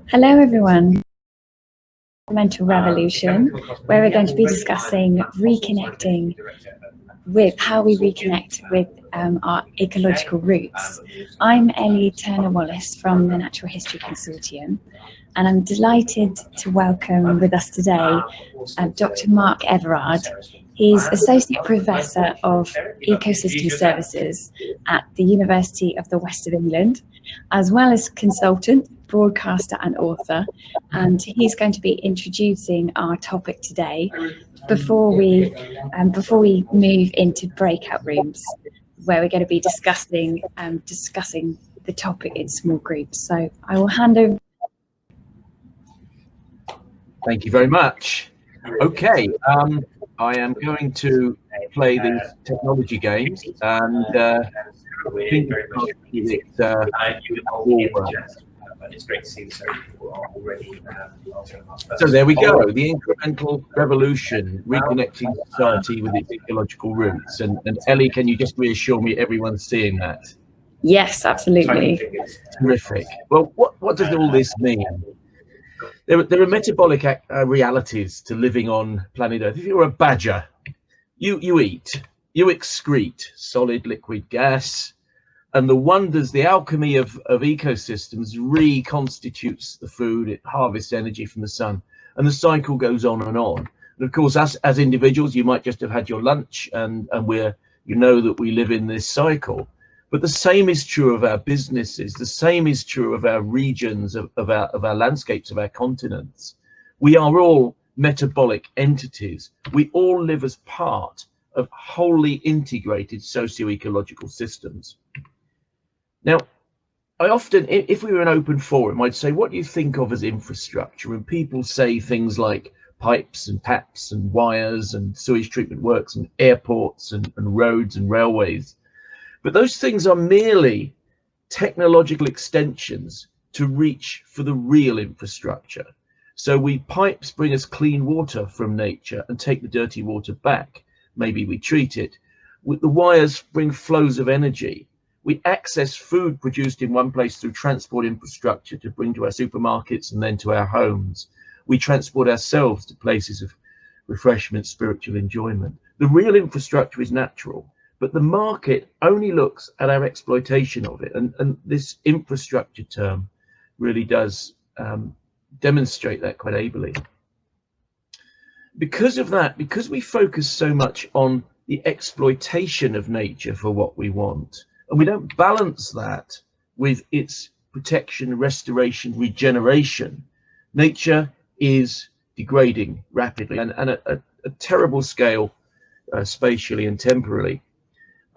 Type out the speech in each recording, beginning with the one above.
Hello everyone, Incremental Revolution, where we're going to be discussing reconnecting with how we reconnect with our ecological roots. I'm Ellie Turner-Wallace from the Natural History Consortium, and I'm delighted to welcome with us today Dr. Mark Everard. He's Associate Professor of Ecosystem Services at the University of the West of England, as well as consultant, broadcaster and author, and he's going to be introducing our topic today before we move into breakout rooms, where we're going to be discussing the topic in small groups. So I will hand over. Thank you very much. Okay, I am going to play these technology games, and it's great to see so many people are already. So there we go, the incremental revolution, reconnecting society with its ecological roots. And Ellie, can you just reassure me everyone's seeing that? Yes, absolutely. Terrific. Well, what does all this mean? There are metabolic realities to living on planet Earth. If you're a badger, you eat, you excrete solid, liquid, gas, and the wonders, the alchemy of ecosystems reconstitutes the food. It harvests energy from the sun, and the cycle goes on and on. And of course, as individuals, you might just have had your lunch, and you know that we live in this cycle. But the same is true of our businesses. The same is true of our regions, of our landscapes, of our continents. We are all metabolic entities. We all live as part of wholly integrated socio-ecological systems. Now, I often, if we were an open forum, I'd say, what do you think of as infrastructure? And people say things like pipes and taps and wires and sewage treatment works and airports and roads and railways. But those things are merely technological extensions to reach for the real infrastructure. So pipes bring us clean water from nature and take the dirty water back. Maybe we treat it. The wires bring flows of energy. We access food produced in one place through transport infrastructure to bring to our supermarkets and then to our homes. We transport ourselves to places of refreshment, spiritual enjoyment. The real infrastructure is natural, but the market only looks at our exploitation of it. And this infrastructure term really does demonstrate that quite ably. Because of that, because we focus so much on the exploitation of nature for what we want, and we don't balance that with its protection, restoration, regeneration, nature is degrading rapidly and at a terrible scale, spatially and temporally.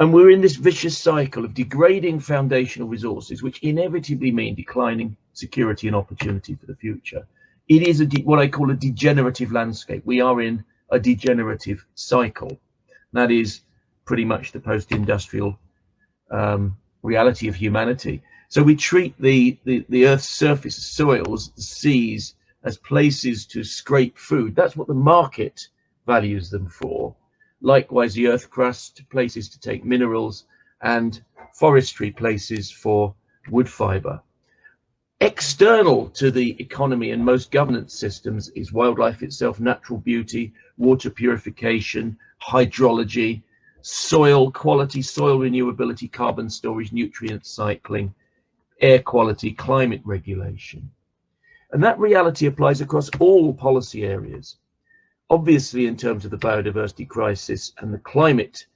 And we're in this vicious cycle of degrading foundational resources, which inevitably mean declining security and opportunity for the future. It is what I call a degenerative landscape. We are in a degenerative cycle. That is pretty much the post-industrial reality of humanity. So we treat the Earth's surface, soils, the seas, as places to scrape food. That's what the market values them for. Likewise, the earth crust, places to take minerals, and forestry, places for wood fiber. External to the economy and most governance systems is wildlife itself, natural beauty, water purification, hydrology, soil quality, soil renewability, carbon storage, nutrient cycling, air quality, climate regulation. And that reality applies across all policy areas. Obviously in terms of the biodiversity crisis and the climate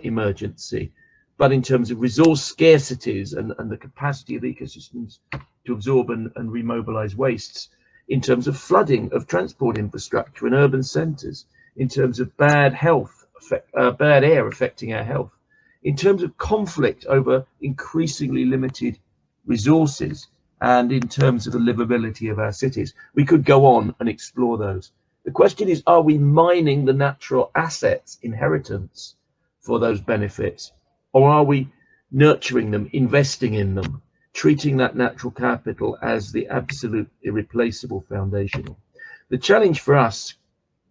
emergency, but in terms of resource scarcities and the capacity of ecosystems to absorb and remobilize wastes, in terms of flooding of transport infrastructure in urban centers, in terms of bad air affecting our health, in terms of conflict over increasingly limited resources, and in terms of the livability of our cities. We could go on and explore those. The question is, are we mining the natural assets, inheritance, for those benefits? Or are we nurturing them, investing in them, treating that natural capital as the absolute irreplaceable foundational? The challenge for us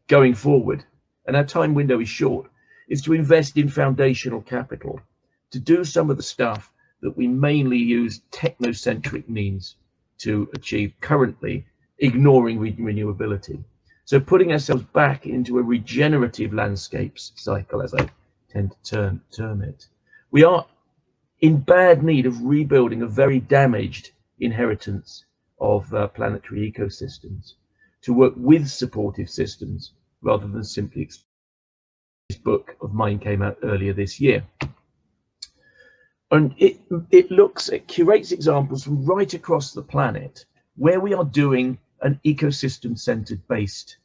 going forward, and our time window is short, is to invest in foundational capital, to do some of the stuff that we mainly use technocentric means to achieve currently, ignoring renewability. So putting ourselves back into a regenerative landscapes cycle, as I tend to term it. We are in bad need of rebuilding a very damaged inheritance of planetary ecosystems, to work with supportive systems rather than simply. This book of mine came out earlier this year, and it curates examples from right across the planet where we are doing an ecosystem-centered based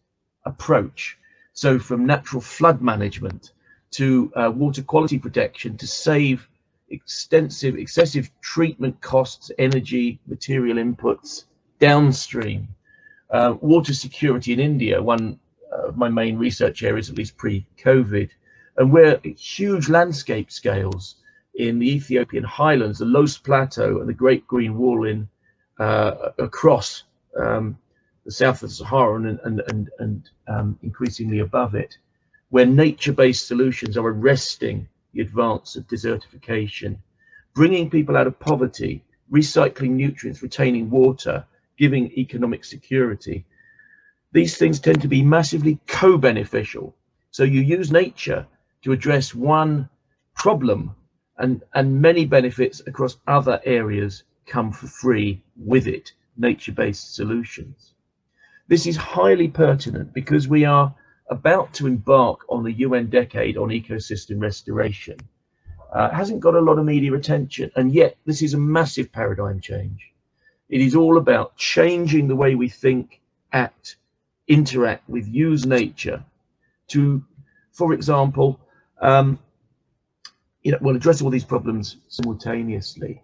approach. So from natural flood management to water quality protection, to save excessive treatment costs, energy, material inputs downstream. Water security in India, one of my main research areas, at least pre-COVID, and we're at huge landscape scales in the Ethiopian highlands, the Los Plateau and the Great Green Wall in across the south of the Sahara and increasingly above it, where nature-based solutions are arresting the advance of desertification, bringing people out of poverty, recycling nutrients, retaining water, giving economic security. These things tend to be massively co-beneficial. So you use nature to address one problem, and many benefits across other areas come for free with it, nature-based solutions. This is highly pertinent because we are about to embark on the UN decade on ecosystem restoration. It hasn't got a lot of media attention, and yet this is a massive paradigm change. It is all about changing the way we think, act, interact with, use nature to, for example, address all these problems simultaneously.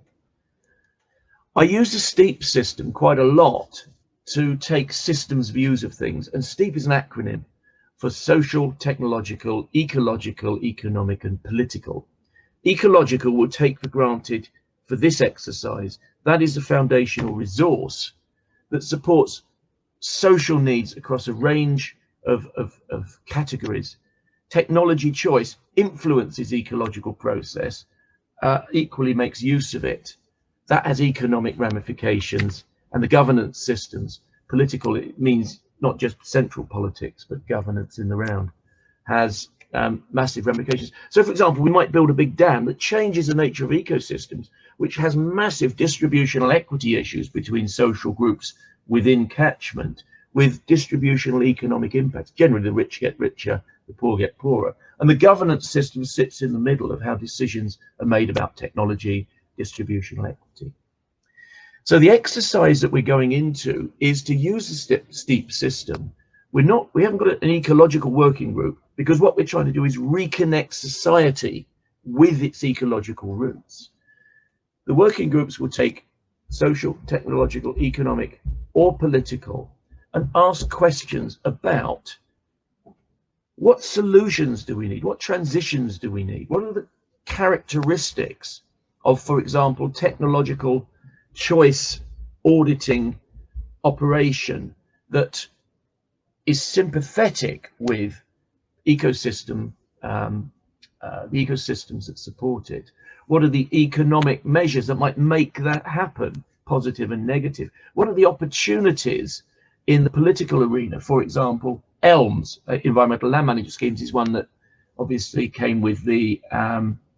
I use the STEEP system quite a lot to take systems views of things, and STEEP is an acronym for social, technological, ecological, economic, and political. Ecological will take for granted for this exercise that is the foundational resource that supports social needs across a range of categories. Technology choice influences ecological process, equally makes use of it. That has economic ramifications, and the governance systems, political, it means not just central politics, but governance in the round, has massive ramifications. So, for example, we might build a big dam that changes the nature of ecosystems, which has massive distributional equity issues between social groups within catchment, with distributional economic impacts. Generally, the rich get richer, the poor get poorer. And the governance system sits in the middle of how decisions are made about technology, distributional equity. So the exercise that we're going into is to use the STEEP system. We haven't got an ecological working group, because what we're trying to do is reconnect society with its ecological roots. The working groups will take social, technological, economic, or political, and ask questions about what solutions do we need? What transitions do we need? What are the characteristics of, for example, technological choice auditing operation that is sympathetic with ecosystem, the ecosystems that support it? What are the economic measures that might make that happen, positive and negative? What are the opportunities in the political arena? For example, ELMS, environmental land management schemes, is one that obviously came with the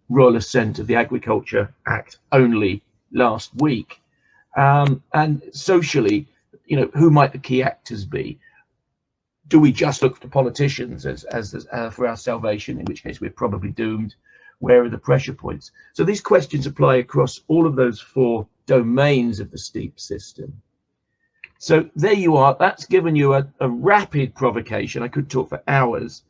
royal assent of the Agriculture Act only last week. And socially, who might the key actors be? Do we just look to politicians as for our salvation, in which case we're probably doomed? Where are the pressure points? So these questions apply across all of those 4 domains of the STEEP system. So there you are. That's given you a rapid provocation. I could talk for hours.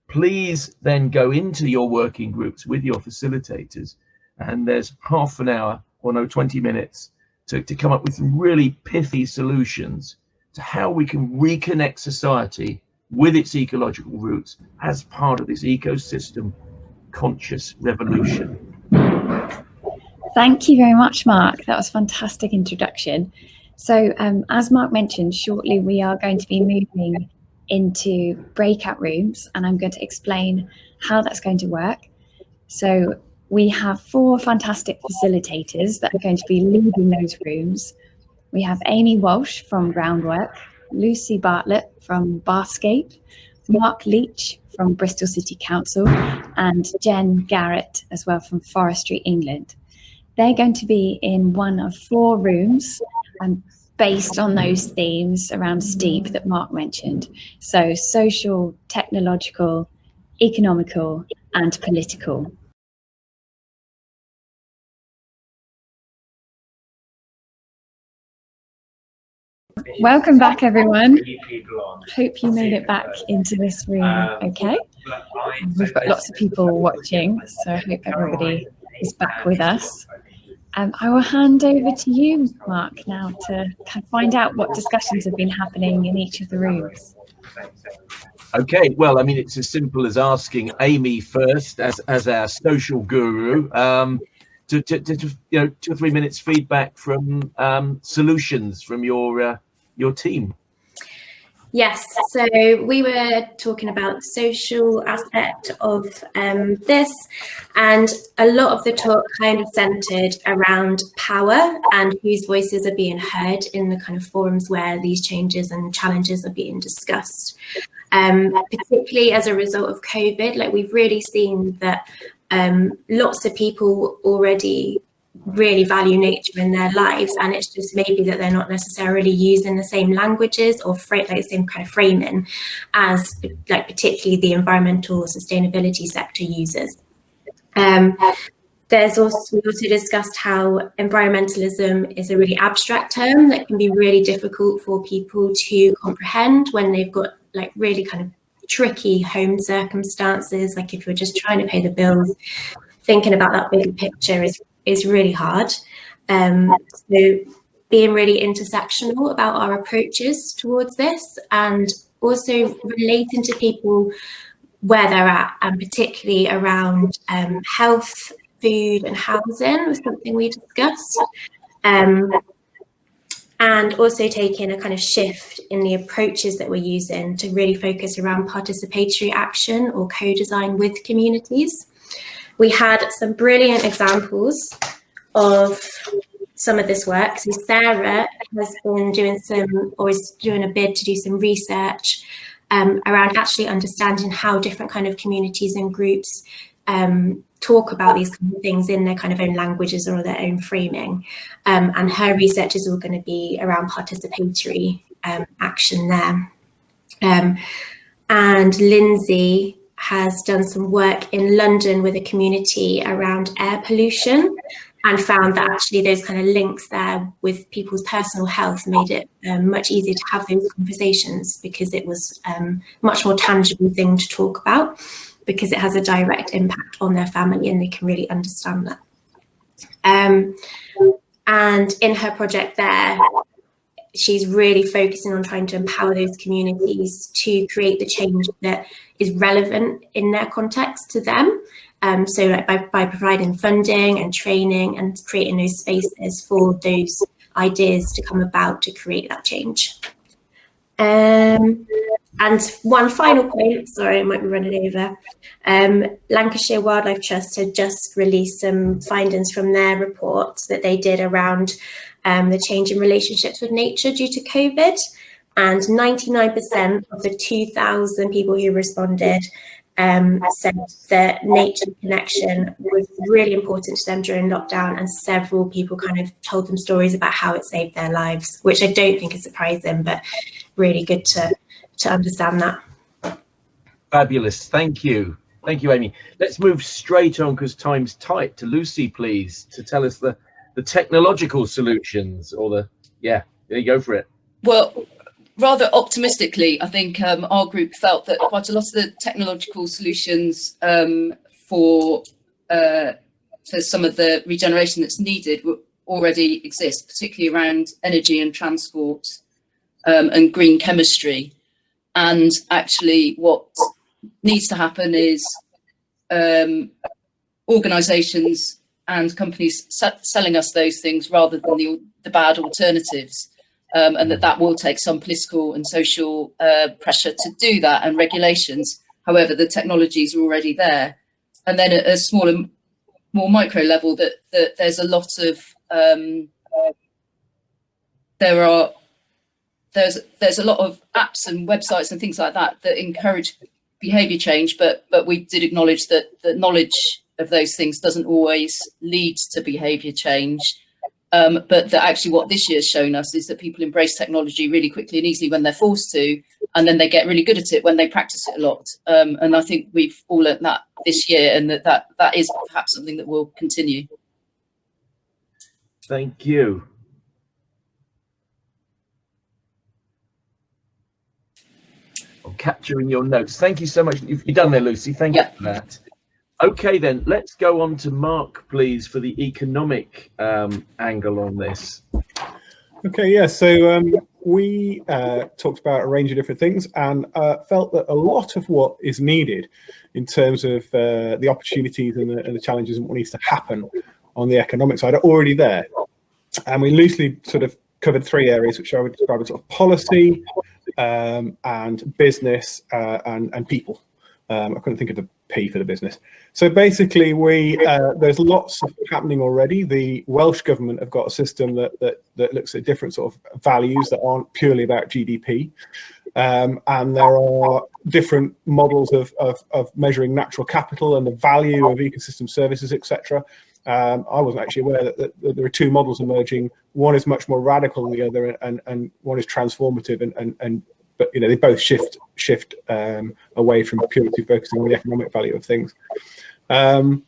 Please then go into your working groups with your facilitators, and there's half an hour, or no, 20 minutes to come up with some really pithy solutions to how we can reconnect society with its ecological roots as part of this ecosystem conscious revolution. Thank you very much, Mark. That was a fantastic introduction. So as Mark mentioned, shortly we are going to be moving into breakout rooms, and I'm going to explain how that's going to work. So we have 4 fantastic facilitators that are going to be leading those rooms. We have Amy Walsh from Groundwork, Lucy Bartlett from Bathscape, Mark Leach from Bristol City Council, and Jen Garrett as well from Forestry England. They're going to be in one of 4 rooms based on those themes around STEEP that Mark mentioned. So social, technological, economical, and political. Welcome back, everyone. Hope you made it back into this room okay. We've got lots of people watching, so I hope everybody is back with us. I will hand over to you, Mark, now to kind of find out what discussions have been happening in each of the rooms. Okay, well, I mean, it's as simple as asking Amy first, as our social guru, to 2 or 3 minutes feedback from solutions from your team. Yes, so we were talking about the social aspect of this, and a lot of the talk kind of centered around power and whose voices are being heard in the kind of forums where these changes and challenges are being discussed. Particularly as a result of COVID, like we've really seen that lots of people already really value nature in their lives, and it's just maybe that they're not necessarily using the same languages or like the same kind of framing as like particularly the environmental or sustainability sector uses. We also discussed how environmentalism is a really abstract term that can be really difficult for people to comprehend when they've got like really kind of tricky home circumstances. Like if you're just trying to pay the bills, thinking about that bigger picture is really hard. So being really intersectional about our approaches towards this, and also relating to people where they're at, and particularly around health, food and housing was something we discussed. And also taking a kind of shift in the approaches that we're using to really focus around participatory action or co-design with communities. We had some brilliant examples of some of this work. So Sarah has been doing doing a bid to do some research around actually understanding how different kind of communities and groups talk about these kind of things in their kind of own languages or their own framing. And her research is all going to be around participatory action there. And Lindsay has done some work in London with a community around air pollution, and found that actually those kind of links there with people's personal health made it much easier to have those conversations, because it was much more tangible thing to talk about, because it has a direct impact on their family and they can really understand that. And in her project there, she's really focusing on trying to empower those communities to create the change that is relevant in their context to them. So like by providing funding and training and creating those spaces for those ideas to come about to create that change. And one final point, sorry, I might be running over. Lancashire Wildlife Trust had just released some findings from their reports that they did around the change in relationships with nature due to COVID. And 99% of the 2,000 people who responded said that nature connection was really important to them during lockdown, and several people kind of told them stories about how it saved their lives, which I don't think is surprising, but really good to understand that. Fabulous, thank you, Amy. Let's move straight on, because time's tight, to Lucy, please, to tell us the technological solutions, or there you go for it. Well, rather optimistically, I think our group felt that quite a lot of the technological solutions for some of the regeneration that's needed already exist, particularly around energy and transport and green chemistry. And actually what needs to happen is organisations and companies selling us those things rather than the bad alternatives. And that will take some political and social pressure to do that, and regulations. However, the technologies are already there. And then at a smaller, more micro level, that there's a lot of there's a lot of apps and websites and things like that that encourage behaviour change, but we did acknowledge that the knowledge of those things doesn't always lead to behaviour change. But that actually what this year's shown us is that people embrace technology really quickly and easily when they're forced to, and then they get really good at it when they practice it a lot. And I think we've all learnt that this year, and that is perhaps something that will continue. Thank you. I'm capturing your notes. Thank you so much. You've done there, Lucy. Thank you for that. Okay, then let's go on to Mark, please, for the economic angle on this. Okay, yeah. So we talked about a range of different things, and felt that a lot of what is needed in terms of the opportunities and the challenges and what needs to happen on the economic side are already there. And we loosely sort of covered three areas, which I would describe as sort of policy, and business, and people. I couldn't think of the P for the business. So basically, there's lots happening already. The Welsh government have got a system that looks at different sort of values that aren't purely about GDP, and there are different models of measuring natural capital and the value of ecosystem services, etc. I wasn't actually aware that there are two models emerging. One is much more radical than the other, and one is transformative, but you know, they both shift away from purely focusing on the economic value of things. And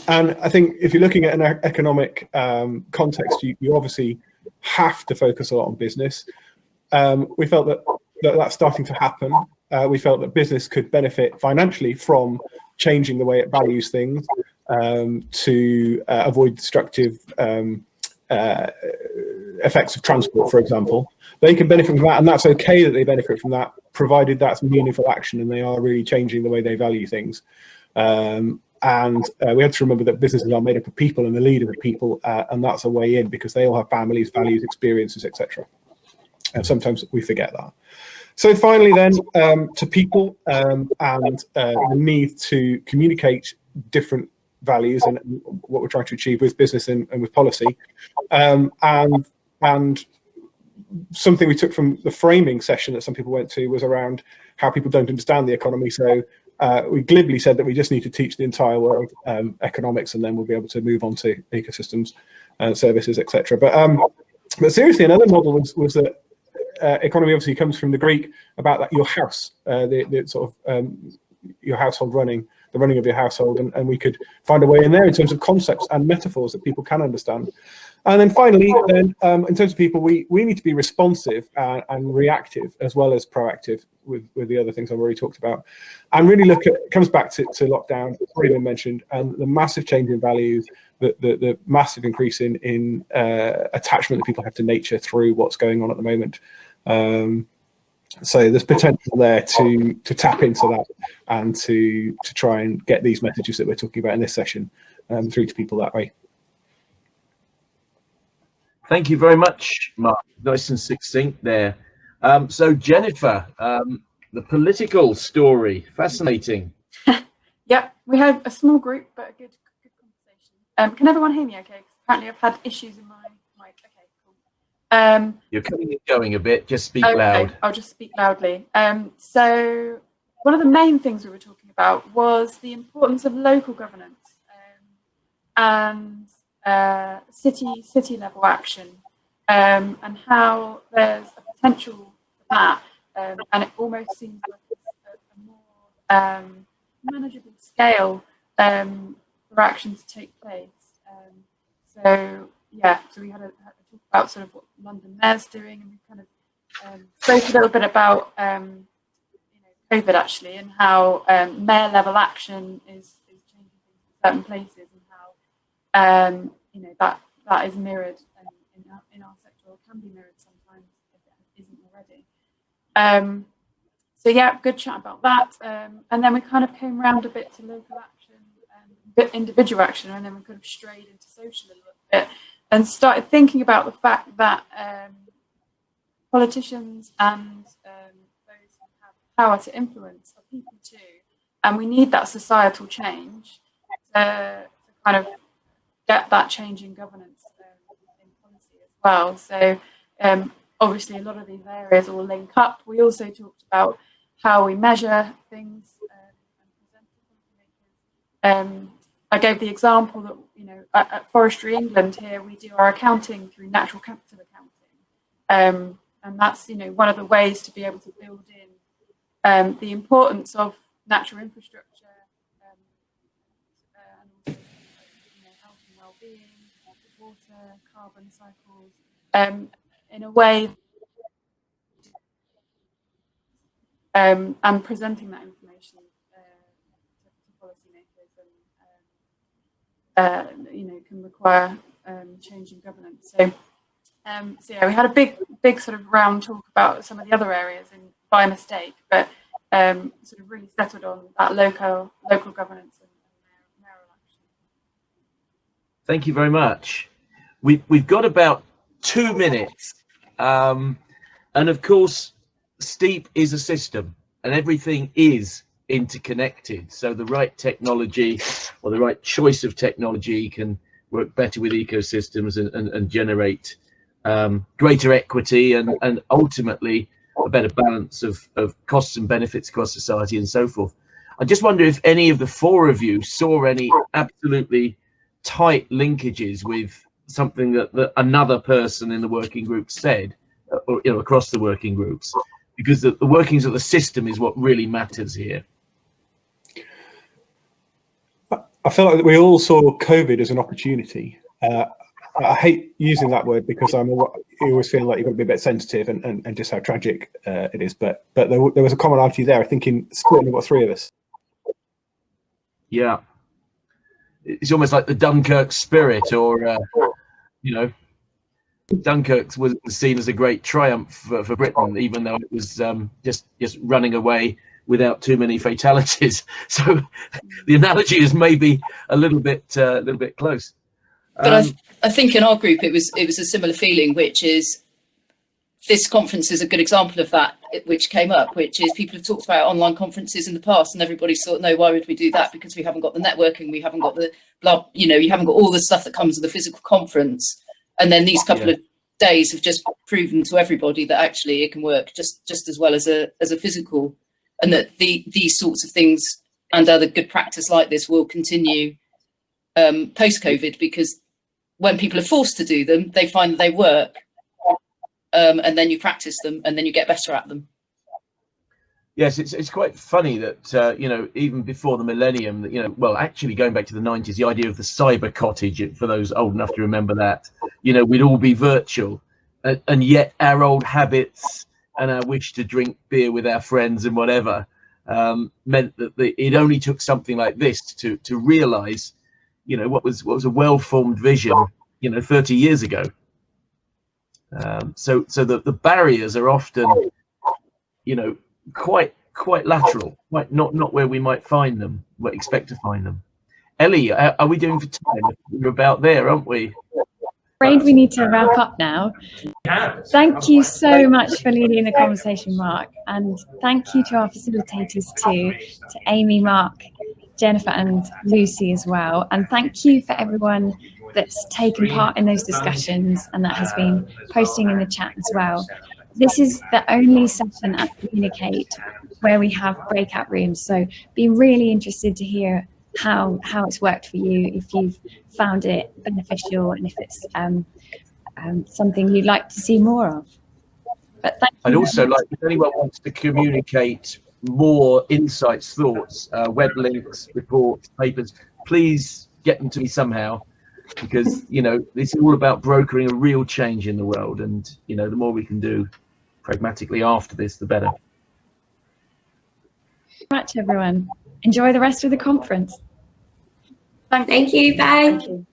I think if you're looking at an economic context, you obviously have to focus a lot on business. We felt that that's starting to happen. We felt that business could benefit financially from changing the way it values things, to avoid destructive effects of transport, for example. They can benefit from that, and that's okay that they benefit from that, provided that's meaningful action and they are really changing the way they value things. And we have to remember that businesses are made up of people, and the leaders are people, and that's a way in, because they all have families, values, experiences, etc. And sometimes we forget that. So finally then, to people, and the need to communicate different values and what we're trying to achieve with business and with policy. And something we took from the framing session that some people went to was around how people don't understand the economy. So we glibly said that we just need to teach the entire world economics, and then we'll be able to move on to ecosystems and services, etc. But seriously, another model was that economy obviously comes from the Greek about that your house, the sort of your household running, the running of your household, and we could find a way in there in terms of concepts and metaphors that people can understand. And then finally, in terms of people, we need to be responsive and reactive as well as proactive with the other things I've already talked about, and really look at, it comes back to lockdown, it's already been mentioned, and the massive change in values, the massive increase in attachment that people have to nature through what's going on at the moment. So there's potential there to tap into that and to try and get these messages that we're talking about in this session through to people that way. Thank you very much, Mark. Nice and succinct there. So Jennifer, the political story, fascinating. Yeah, we had a small group, but a good conversation. Can everyone hear me okay? 'Cause apparently I've had issues in my mic. Okay, cool. You're coming and going a bit, just speak okay, loud. I'll just speak loudly. So one of the main things we were talking about was the importance of local governance and city level action, and how there's a potential for that, and it almost seems like it's a more manageable scale for action to take place. So yeah, so we had a talk about sort of what London Mayor's doing, and we kind of spoke a little bit about COVID actually, and how mayor level action is changing things in certain places, and how that is mirrored in our sector, or can be mirrored sometimes if it isn't already. So yeah, good chat about that, and then we kind of came around a bit to local action and individual action, and then we kind of strayed into social a little bit and started thinking about the fact that politicians and those who have power to influence are people too, and we need that societal change to kind of get that change in governance in policy as well. So Obviously, a lot of these areas all link up. We also talked about how we measure things and present to policymakers. I gave the example that, you know, at Forestry England here, we do our accounting through natural capital accounting. And that's, you know, one of the ways to be able to build in the importance of natural infrastructure and also, you know, health and well-being, water, carbon cycles, in a way, and presenting that information to policymakers, and you know, can require change in governance. So, so yeah, we had a big sort of round talk about some of the other areas by mistake, but sort of really settled on that local governance and mayoral action. Thank you very much. We've got about 2 minutes, and of course, STEEP is a system, and everything is interconnected. So the right technology or the right choice of technology can work better with ecosystems and generate greater equity and ultimately a better balance of costs and benefits across society and so forth. I just wonder if any of the 4 of you saw any absolutely tight linkages with something that another person in the working group said, or, you know, across the working groups, because the workings of the system is what really matters here. I feel like we all saw COVID as an opportunity. I hate using that word because you always feel like you've got to be a bit sensitive and just how tragic it is. But there was a commonality there. I think in certainly what 3 of us. Yeah, it's almost like the Dunkirk spirit, or you know, Dunkirk was seen as a great triumph for Britain, even though it was just running away without too many fatalities. So the analogy is maybe a little bit close. But I think in our group it was a similar feeling, which is this conference is a good example of that, which came up, which is people have talked about online conferences in the past, and everybody's thought, no, why would we do that? Because we haven't got the networking, we haven't got the blah, you know, you haven't got all the stuff that comes with a physical conference. And then these couple of days have just proven to everybody that actually it can work just as well as a physical, and that these sorts of things and other good practice like this will continue post-COVID, because when people are forced to do them, they find that they work, and then you practice them and then you get better at them. Yes, it's quite funny that you know, even before the millennium, that, you know, well, actually going back to the 90s, the idea of the cyber cottage, for those old enough to remember that, you know, we'd all be virtual, and yet our old habits and our wish to drink beer with our friends and whatever meant that it only took something like this to realize, you know, what was a well-formed vision, you know, 30 years ago. So the barriers are often, you know, quite lateral, quite not where we might find them, expect to find them. Ellie, are we doing for time? We're about there, aren't we? Afraid we need to wrap up now. Thank you so much for leading the conversation, Mark, and thank you to our facilitators too, to Amy, Mark, Jennifer and Lucy as well, and thank you for everyone that's taken part in those discussions and that has been posting in the chat as well. This is the only session at Communicate where we have breakout rooms, so be really interested to hear how it's worked for you, if you've found it beneficial, and if it's something you'd like to see more of. But thank you. I'd also like, if anyone wants to communicate more insights, thoughts, web links, reports, papers, please get them to me somehow, because, you know, this is all about brokering a real change in the world, and, you know, the more we can do pragmatically after this, the better. Thank you very much, everyone. Enjoy the rest of the conference. Thank you. Thank you. Bye. Thank you.